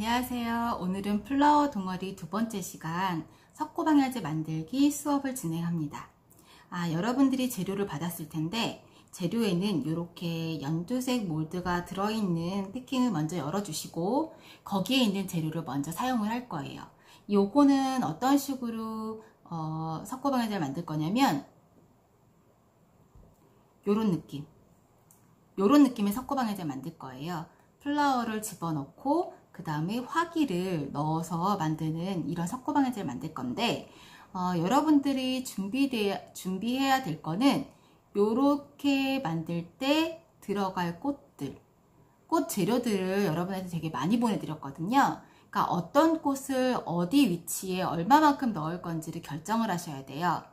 안녕하세요. 오늘은 플라워 동아리 두 번째 시간 석고방향제 만들기 수업을 진행합니다. 여러분들이 재료를 받았을 텐데 재료에는 이렇게 연두색 몰드가 들어있는 패킹을 먼저 열어주시고 거기에 있는 재료를 먼저 사용을 할 거예요. 요거는 어떤 식으로 석고방향제를 만들 거냐면 요런 느낌의 석고방향제를 만들 거예요. 플라워를 집어넣고 그 다음에 화기를 넣어서 만드는 이런 석고방향제를 만들 건데 여러분들이 준비해야 될 거는 요렇게 만들 때 들어갈 꽃 재료들을 여러분한테 되게 많이 보내드렸거든요. 그러니까 어떤 꽃을 어디 위치에 얼마만큼 넣을 건지를 결정을 하셔야 돼요.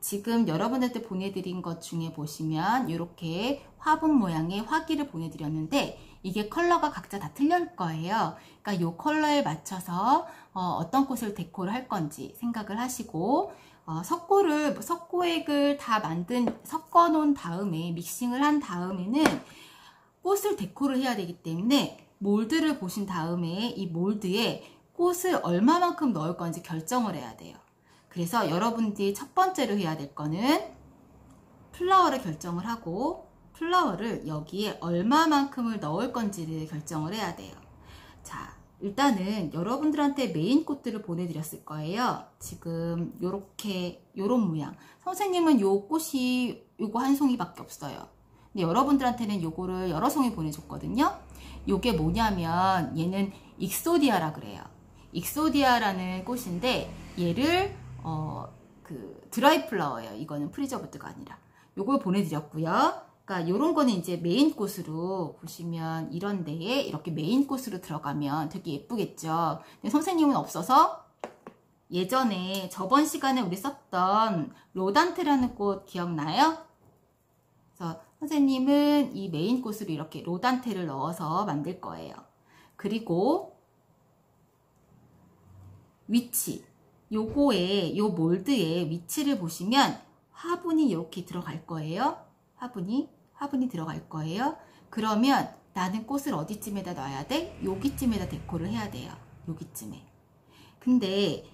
지금 여러분한테 보내드린 것 중에 보시면 이렇게 화분 모양의 화기를 보내드렸는데 이게 컬러가 각자 다 틀릴 거예요. 그러니까 이 컬러에 맞춰서 어떤 꽃을 데코를 할 건지 생각을 하시고 석고액을 다 섞어 놓은 다음에 믹싱을 한 다음에는 꽃을 데코를 해야 되기 때문에 몰드를 보신 다음에 이 몰드에 꽃을 얼마만큼 넣을 건지 결정을 해야 돼요. 그래서 여러분들이 첫 번째로 해야 될 거는 플라워를 결정을 하고 플라워를 여기에 얼마만큼을 넣을 건지를 결정을 해야 돼요. 자, 일단은 여러분들한테 메인 꽃들을 보내드렸을 거예요. 지금 요런 모양. 선생님은 요 꽃이 요거 한 송이밖에 없어요. 근데 여러분들한테는 요거를 여러 송이 보내줬거든요. 요게 뭐냐면 얘는 익소디아라 그래요. 익소디아라는 꽃인데 얘를 드라이 플라워예요. 이거는 프리저브드가 아니라. 요걸 보내드렸고요. 그러니까 요런 거는 이제 메인 꽃으로 보시면 이런 데에 이렇게 메인 꽃으로 들어가면 되게 예쁘겠죠. 근데 선생님은 없어서 예전에 저번 시간에 우리 썼던 로단테라는 꽃 기억나요? 그래서 선생님은 이 메인 꽃으로 이렇게 로단테를 넣어서 만들 거예요. 그리고 위치. 요거에 요 몰드의 위치를 보시면 화분이 이렇게 들어갈 거예요. 화분이 들어갈 거예요. 그러면 나는 꽃을 어디쯤에다 놔야 돼? 여기쯤에다 데코를 해야 돼요. 여기쯤에. 근데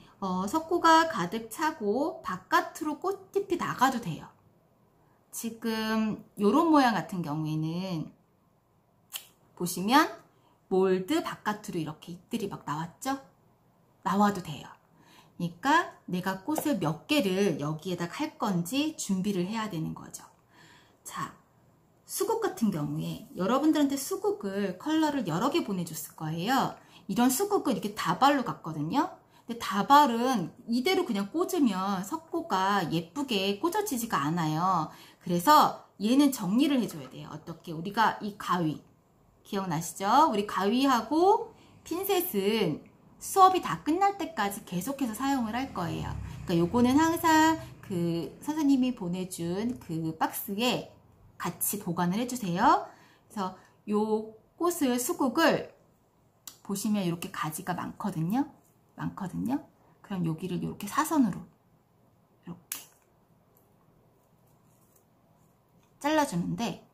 석고가 가득 차고 바깥으로 꽃잎이 나가도 돼요. 지금 요런 모양 같은 경우에는 보시면 몰드 바깥으로 이렇게 잎들이 막 나왔죠? 나와도 돼요. 그러니까 내가 꽃을 몇 개를 여기에다 할 건지 준비를 해야 되는 거죠. 자, 수국 같은 경우에 여러분들한테 수국을 컬러를 여러 개 보내줬을 거예요. 이런 수국은 이렇게 다발로 갔거든요. 근데 다발은 이대로 그냥 꽂으면 석고가 예쁘게 꽂아지지가 않아요. 그래서 얘는 정리를 해줘야 돼요. 어떻게? 우리가 이 가위 기억나시죠? 우리 가위하고 핀셋은 수업이 다 끝날 때까지 계속해서 사용을 할 거예요. 그러니까 요거는 항상 그 선생님이 보내준 그 박스에 같이 보관을 해주세요. 그래서 요 수국을 보시면 이렇게 가지가 많거든요. 그럼 여기를 이렇게 사선으로 이렇게 잘라주는데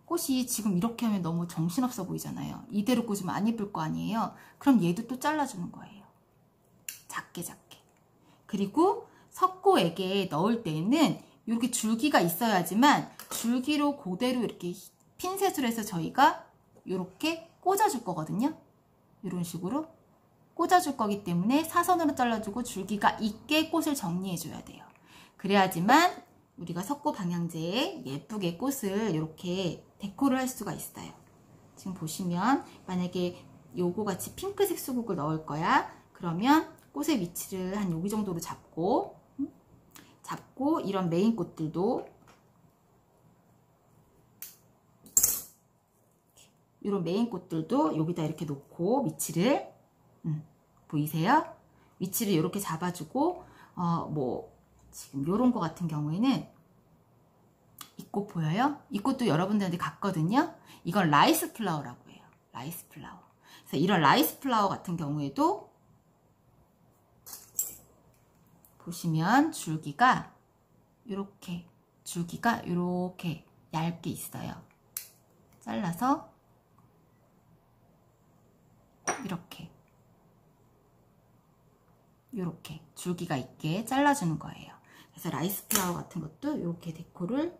꽃이 지금 이렇게 하면 너무 정신없어 보이잖아요. 이대로 꽂으면 안 예쁠 거 아니에요. 그럼 얘도 또 잘라주는 거예요. 작게. 그리고 석고액에 넣을 때는 이렇게 줄기가 있어야지만 줄기로 그대로 이렇게 핀셋으로 해서 저희가 이렇게 꽂아줄 거거든요. 이런 식으로 꽂아줄 거기 때문에 사선으로 잘라주고 줄기가 있게 꽃을 정리해줘야 돼요. 그래야지만 우리가 석고 방향제에 예쁘게 꽃을 이렇게 데코를 할 수가 있어요. 지금 보시면 만약에 요거 같이 핑크색 수국을 넣을 거야. 그러면 꽃의 위치를 한 여기 정도로 잡고 이런 메인 꽃들도 여기다 이렇게 놓고 위치를 보이세요? 위치를 이렇게 잡아주고 지금 요런 거 같은 경우에는 이 꽃 보여요? 이 꽃도 여러분들한테 갔거든요. 이건 라이스 플라워라고 해요. 라이스 플라워. 그래서 이런 라이스 플라워 같은 경우에도 보시면 줄기가 이렇게 얇게 있어요. 잘라서 이렇게 줄기가 있게 잘라주는 거예요. 그래서 라이스 플라워 같은 것도 이렇게 데코를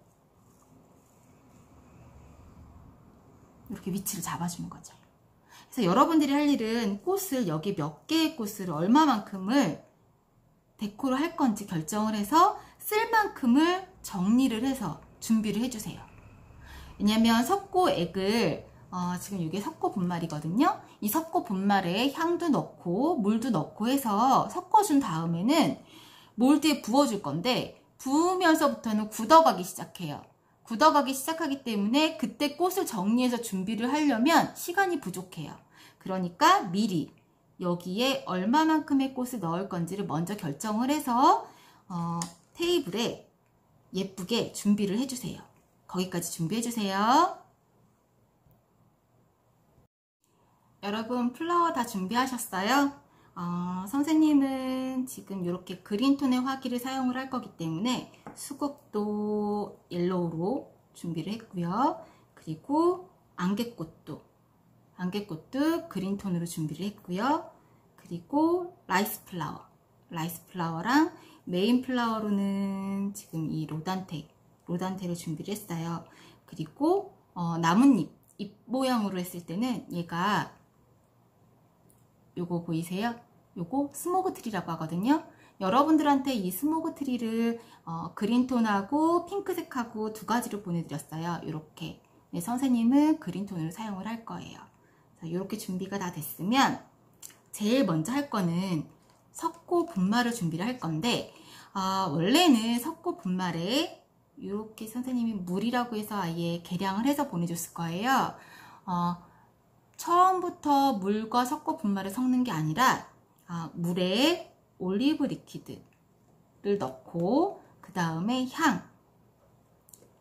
이렇게 위치를 잡아주는 거죠. 그래서 여러분들이 할 일은 꽃을 여기 몇 개의 꽃을 얼마만큼을 데코를 할 건지 결정을 해서 쓸 만큼을 정리를 해서 준비를 해주세요. 왜냐면 석고액을 지금 이게 석고 분말이거든요. 이 석고 분말에 향도 넣고 물도 넣고 해서 섞어준 다음에는 몰드에 부어줄 건데 부으면서부터는 굳어가기 시작해요. 굳어가기 시작하기 때문에 그때 꽃을 정리해서 준비를 하려면 시간이 부족해요. 그러니까 미리 여기에 얼마만큼의 꽃을 넣을 건지를 먼저 결정을 해서 테이블에 예쁘게 준비를 해주세요. 거기까지 준비해주세요. 여러분 플라워 다 준비하셨어요? 선생님은 지금 이렇게 그린톤의 화기를 사용을 할 거기 때문에 수국도 옐로우로 준비를 했고요. 그리고 안개꽃도 그린톤으로 준비를 했고요. 그리고 라이스 플라워랑 메인 플라워로는 지금 이 로단테를 준비를 했어요. 그리고 나뭇잎 잎 모양으로 했을 때는 얘가 요거 보이세요? 요거 스모그 트리라고 하거든요. 여러분들한테 이 스모그 트리를 그린톤하고 핑크색하고 두 가지로 보내드렸어요. 이렇게. 네, 선생님은 그린톤으로 사용을 할 거예요. 이렇게 준비가 다 됐으면 제일 먼저 할 거는 석고 분말을 준비를 할 건데 원래는 석고 분말에 이렇게 선생님이 물이라고 해서 아예 계량을 해서 보내줬을 거예요. 처음부터 물과 석고 분말을 섞는 게 아니라 물에 올리브 리퀴드를 넣고 그 다음에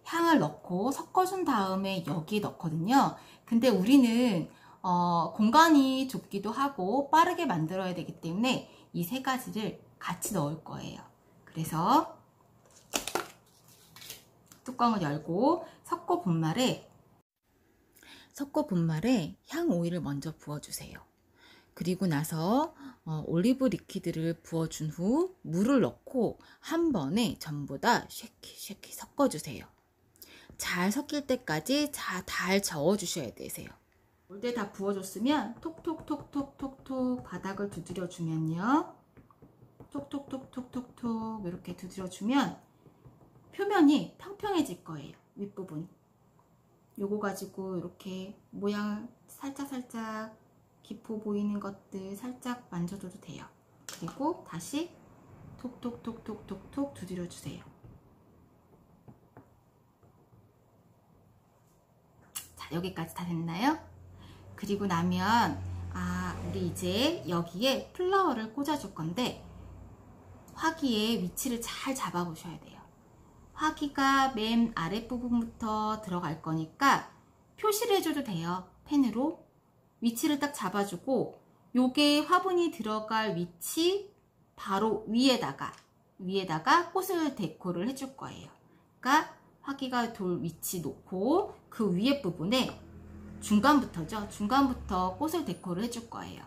향을 넣고 섞어준 다음에 여기에 넣거든요. 근데 우리는 공간이 좁기도 하고 빠르게 만들어야 되기 때문에 이 세 가지를 같이 넣을 거예요. 그래서 뚜껑을 열고 석고 분말에 향 오일을 먼저 부어주세요. 그리고 나서 올리브 리퀴드를 부어준 후 물을 넣고 한 번에 전부 다 쉐키 섞어주세요. 잘 섞일 때까지 잘 저어주셔야 되세요. 물에 다 부어줬으면 톡톡톡톡톡톡 바닥을 두드려 주면요. 톡톡톡톡톡톡 이렇게 두드려 주면 표면이 평평해질 거예요. 윗부분이. 요거 가지고 이렇게 모양 살짝 기포 보이는 것들 살짝 만져줘도 돼요. 그리고 다시 톡톡톡톡톡톡 두드려 주세요. 자, 여기까지 다 됐나요? 그리고 나면 우리 이제 여기에 플라워를 꽂아줄 건데 화기의 위치를 잘 잡아 보셔야 돼요. 화기가 맨 아랫부분부터 들어갈 거니까 표시를 해줘도 돼요. 펜으로 위치를 딱 잡아주고 요게 화분이 들어갈 위치 바로 위에다가 꽃을 데코를 해줄 거예요. 그러니까 화기가 돌 위치 놓고 그 위에 부분에 중간부터 꽃을 데코를 해줄 거예요.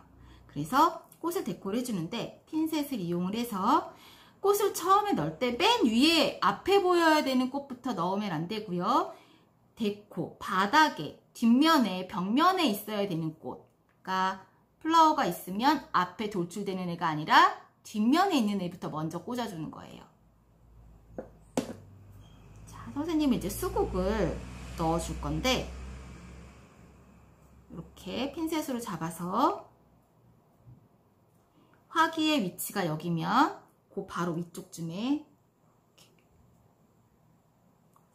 그래서 꽃을 데코를 해주는데 핀셋을 이용을 해서 꽃을 처음에 넣을 때 맨 위에 앞에 보여야 되는 꽃부터 넣으면 안 되고요. 데코, 바닥에, 뒷면에, 벽면에 있어야 되는 꽃. 그러니까 플라워가 있으면 앞에 돌출되는 애가 아니라 뒷면에 있는 애부터 먼저 꽂아주는 거예요. 자, 선생님이 이제 수국을 넣어줄 건데 이렇게 핀셋으로 잡아서 화기의 위치가 여기면 그 바로 위쪽쯤에 이렇게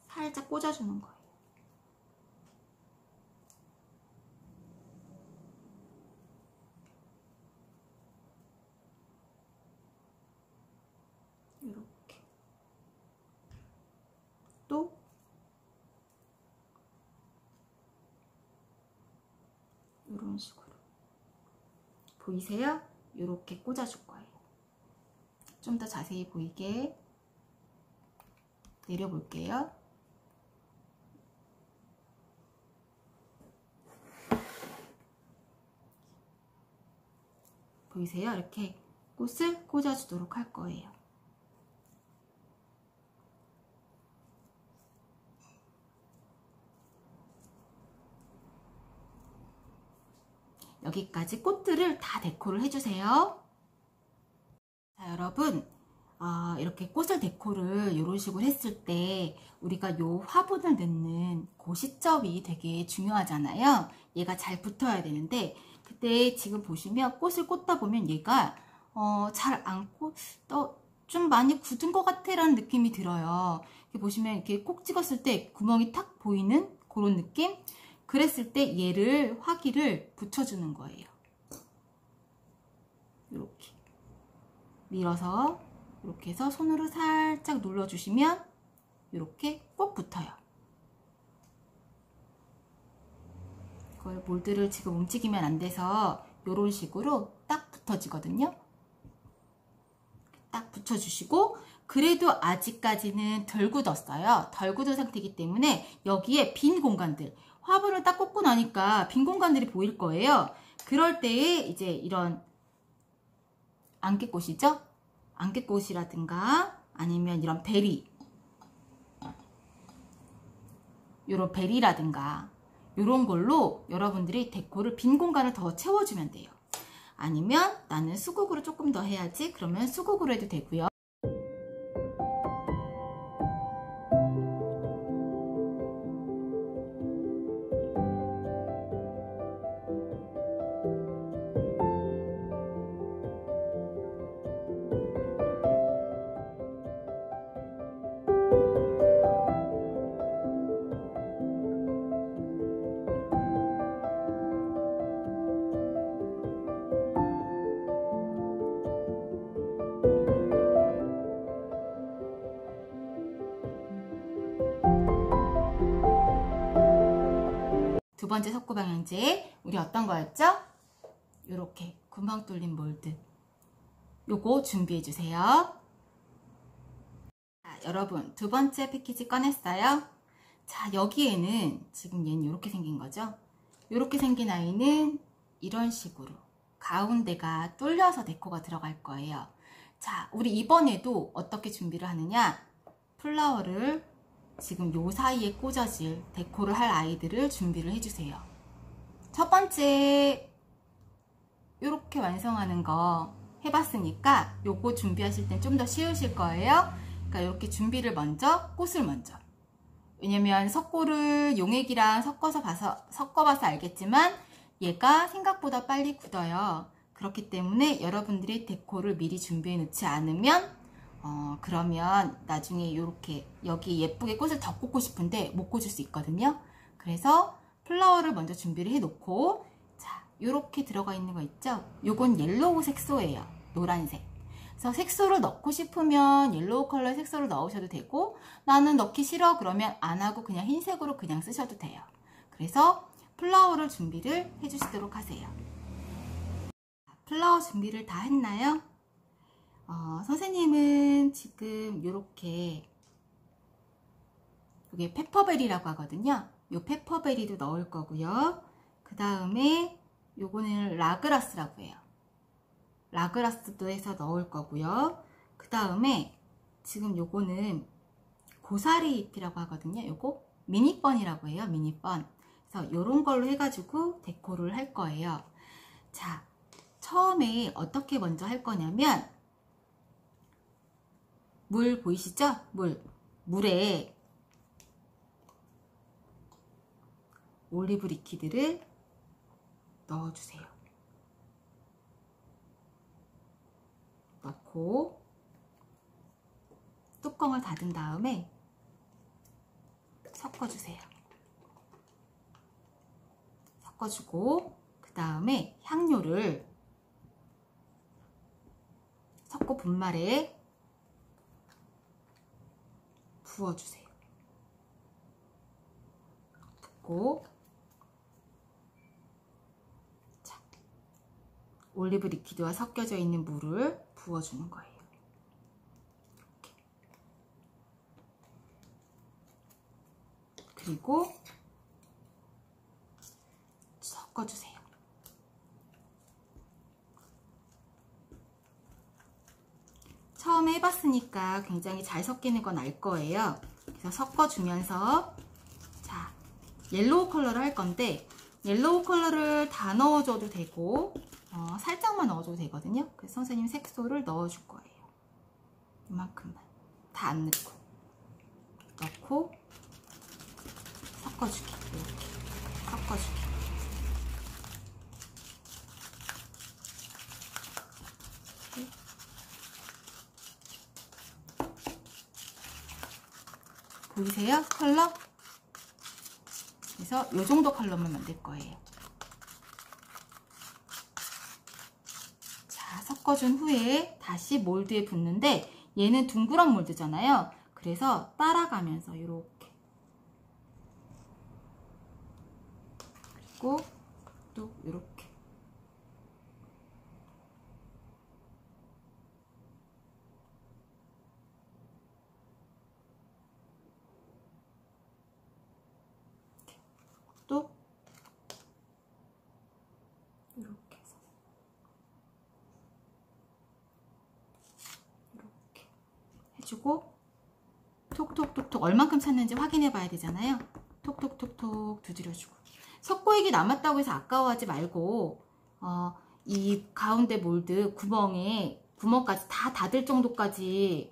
살짝 꽂아주는 거예요. 이렇게 또 이런 식으로 보이세요? 이렇게 꽂아줄 거예요. 좀 더 자세히 보이게 내려볼게요. 보이세요? 이렇게 꽃을 꽂아주도록 할 거예요. 여기까지 꽃들을 다 데코를 해주세요. 자, 여러분, 이렇게 꽃을 데코를 이런 식으로 했을 때 우리가 요 화분을 넣는 그 시점이 되게 중요하잖아요. 얘가 잘 붙어야 되는데, 그때 지금 보시면 꽃을 꽂다 보면 얘가 잘 안 좀 많이 굳은 것 같아 라는 느낌이 들어요. 이렇게 보시면 이렇게 콕 찍었을 때 구멍이 탁 보이는 그런 느낌? 그랬을 때 얘를 화기를 붙여주는 거예요. 이렇게 밀어서 이렇게 해서 손으로 살짝 눌러주시면 이렇게 꼭 붙어요. 그걸 몰드를 지금 움직이면 안 돼서 이런 식으로 딱 붙어지거든요. 딱 붙여주시고, 그래도 아직까지는 덜 굳었어요. 덜 굳은 상태이기 때문에 여기에 빈 공간들, 화분을 딱 꽂고 나니까 빈 공간들이 보일 거예요. 그럴 때에 이제 이런 안개꽃이죠? 안개꽃이라든가 아니면 이런 베리, 이런 베리라든가 이런 걸로 여러분들이 데코를 빈 공간을 더 채워주면 돼요. 아니면 나는 수국으로 조금 더 해야지, 그러면 수국으로 해도 되고요. 두 번째 석고 방향제, 우리 어떤 거였죠? 요렇게 구멍 뚫린 몰드, 요거 준비해 주세요. 자, 여러분, 두 번째 패키지 꺼냈어요. 자, 여기에는 지금 얘는 이렇게 생긴 거죠. 이렇게 생긴 아이는 이런 식으로 가운데가 뚫려서 데코가 들어갈 거예요. 자, 우리 이번에도 어떻게 준비를 하느냐, 플라워를 지금 요 사이에 꽂아질 데코를 할 아이들을 준비를 해주세요. 첫 번째 이렇게 완성하는 거 해봤으니까 요거 준비하실 땐 좀 더 쉬우실 거예요. 그러니까 이렇게 준비를 먼저, 꽃을 먼저, 왜냐면 석고를 용액이랑 섞어봐서 알겠지만 얘가 생각보다 빨리 굳어요. 그렇기 때문에 여러분들이 데코를 미리 준비해 놓지 않으면 그러면 나중에 이렇게 여기 예쁘게 꽃을 더 꽂고 싶은데 못 꽂을 수 있거든요. 그래서 플라워를 먼저 준비를 해 놓고, 자, 이렇게 들어가 있는 거 있죠? 요건 옐로우 색소예요. 노란색. 그래서 색소를 넣고 싶으면 옐로우 컬러의 색소를 넣으셔도 되고, 나는 넣기 싫어 그러면 안 하고 그냥 흰색으로 그냥 쓰셔도 돼요. 그래서 플라워를 준비를 해 주시도록 하세요. 플라워 준비를 다 했나요? 선생님은 지금 요렇게, 이게 페퍼베리라고 하거든요. 요 페퍼베리도 넣을 거고요. 그 다음에 요거는 라그라스라고 해요. 라그라스도 해서 넣을 거고요. 그 다음에 지금 요거는 고사리 잎이라고 하거든요. 요거 미니번이라고 해요. 미니번. 그래서 요런 걸로 해가지고 데코를 할 거예요. 자, 처음에 어떻게 먼저 할 거냐면, 물 보이시죠? 물에 올리브 리퀴드를 넣어주세요. 넣고 뚜껑을 닫은 다음에 섞어주세요. 섞어주고 그 다음에 향료를 석고 분말에 부어주세요. 붓고, 자, 올리브 리퀴드와 섞여져 있는 물을 부어주는 거예요. 이렇게. 그리고 섞어주세요. 해봤으니까 굉장히 잘 섞이는 건 알 거예요. 그래서 섞어주면서, 자, 옐로우 컬러를 할 건데, 옐로우 컬러를 다 넣어줘도 되고, 살짝만 넣어줘도 되거든요. 그래서 선생님 색소를 넣어줄 거예요. 이만큼만. 다 안 넣고, 섞어주기. 이렇게. 섞어주기. 보이세요? 컬러? 그래서 이 정도 컬러만 만들 거예요. 자, 섞어준 후에 다시 몰드에 붓는데 얘는 둥그런 몰드잖아요. 그래서 따라가면서 이렇게, 그리고 또 이렇게. 또 이렇게 해서 이렇게 해주고, 톡톡톡톡 얼만큼 찼는지 확인해 봐야 되잖아요. 톡톡톡톡 두드려주고. 석고액이 남았다고 해서 아까워하지 말고 이 가운데 몰드 구멍까지 다 닫을 정도까지,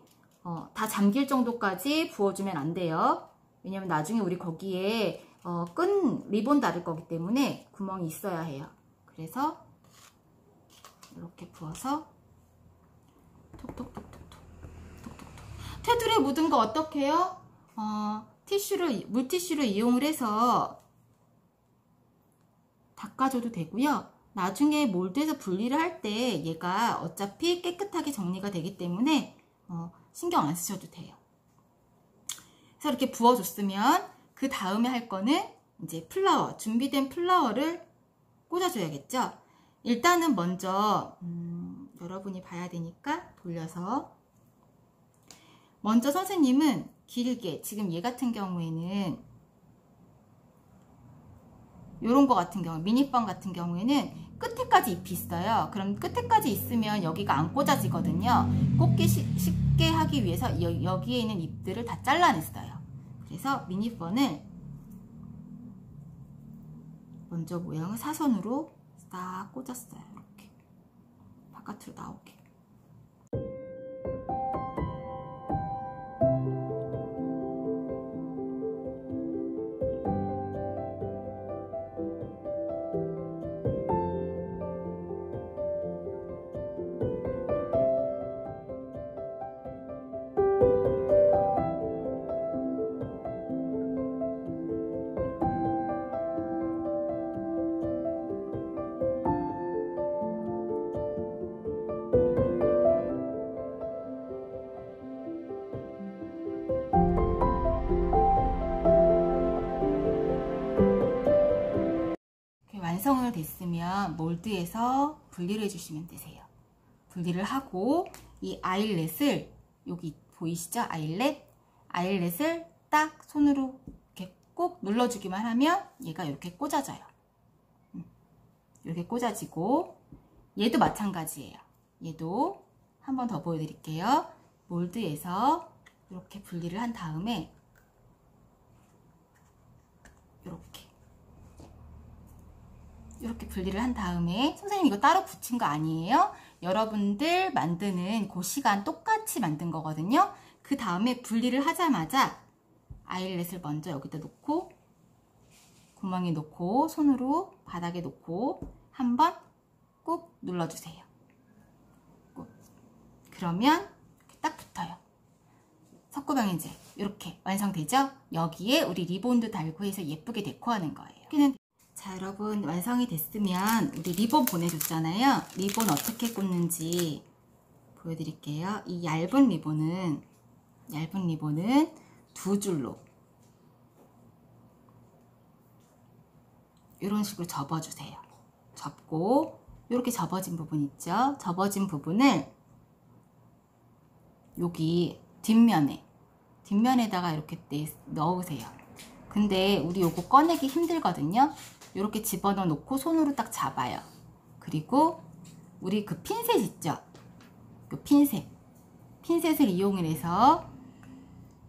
다 잠길 정도까지 부어주면 안 돼요. 왜냐면 나중에 우리 거기에 끈 리본 달을 거기 때문에 구멍이 있어야 해요. 그래서 이렇게 부어서 톡톡톡톡톡 톡톡톡. 테두리에 묻은 거 어떻게 해요? 물티슈를 이용을 해서 닦아줘도 되고요. 나중에 몰드에서 분리를 할 때 얘가 어차피 깨끗하게 정리가 되기 때문에 신경 안 쓰셔도 돼요. 그래서 이렇게 부어줬으면 그 다음에 할 거는 이제 플라워, 준비된 플라워를 꽂아줘야겠죠. 일단은 먼저 여러분이 봐야 되니까 돌려서, 먼저 선생님은 길게, 지금 얘 같은 경우에는 요런 거 같은 경우, 미니번 같은 경우에는 끝에까지 잎이 있어요. 그럼 끝에까지 있으면 여기가 안 꽂아지거든요. 꽂기 쉽게 하기 위해서 여기에 있는 잎들을 다 잘라냈어요. 그래서 미니번을 먼저 모양을 사선으로 싹 꽂았어요. 이렇게 바깥으로 나오게. 완성을 됐으면 몰드에서 분리를 해주시면 되세요. 분리를 하고 이 아일렛을, 여기 보이시죠? 아일렛을 딱 손으로 이렇게 꼭 눌러주기만 하면 얘가 이렇게 꽂아져요. 이렇게 꽂아지고, 얘도 마찬가지예요. 얘도 한 번 더 보여드릴게요. 몰드에서 이렇게 분리를 한 다음에 이렇게 분리를 한 다음에, 선생님 이거 따로 붙인 거 아니에요? 여러분들 만드는 그 시간 똑같이 만든 거거든요. 그 다음에 분리를 하자마자 아일렛을 먼저 여기다 놓고, 구멍에 놓고, 손으로 바닥에 놓고 한번 꾹 눌러주세요. 꾹. 그러면 딱 붙어요. 석고방향제 이렇게 완성되죠? 여기에 우리 리본도 달고 해서 예쁘게 데코하는 거예요. 자, 여러분 완성이 됐으면 우리 리본 보내줬잖아요. 리본 어떻게 꽂는지 보여드릴게요. 이 얇은 리본은 두 줄로 이런 식으로 접어주세요. 접고, 이렇게 접어진 부분 있죠? 접어진 부분을 여기 뒷면에다가 이렇게 넣으세요. 근데 우리 요거 꺼내기 힘들거든요. 이렇게 집어넣어 놓고 손으로 딱 잡아요. 그리고 우리 그 핀셋 있죠? 그 핀셋 핀셋을 이용을 해서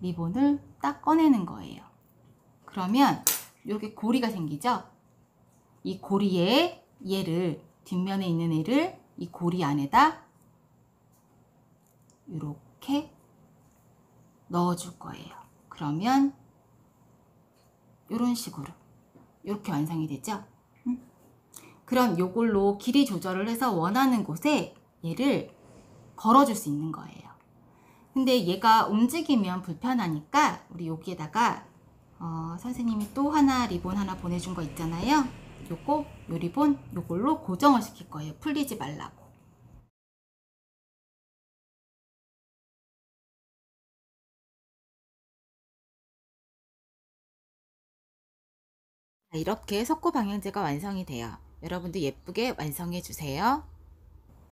리본을 딱 꺼내는 거예요. 그러면 이렇게 고리가 생기죠? 이 고리에 얘를, 뒷면에 있는 애를 이 고리 안에다 이렇게 넣어줄 거예요. 그러면 이런 식으로 이렇게 완성이 되죠? 그럼 요걸로 길이 조절을 해서 원하는 곳에 얘를 걸어줄 수 있는 거예요. 근데 얘가 움직이면 불편하니까 우리 여기에다가 선생님이 또 하나 리본 하나 보내준 거 있잖아요. 요 리본 요걸로 고정을 시킬 거예요. 풀리지 말라고. 이렇게 석고 방향제가 완성이 돼요. 여러분도 예쁘게 완성해 주세요.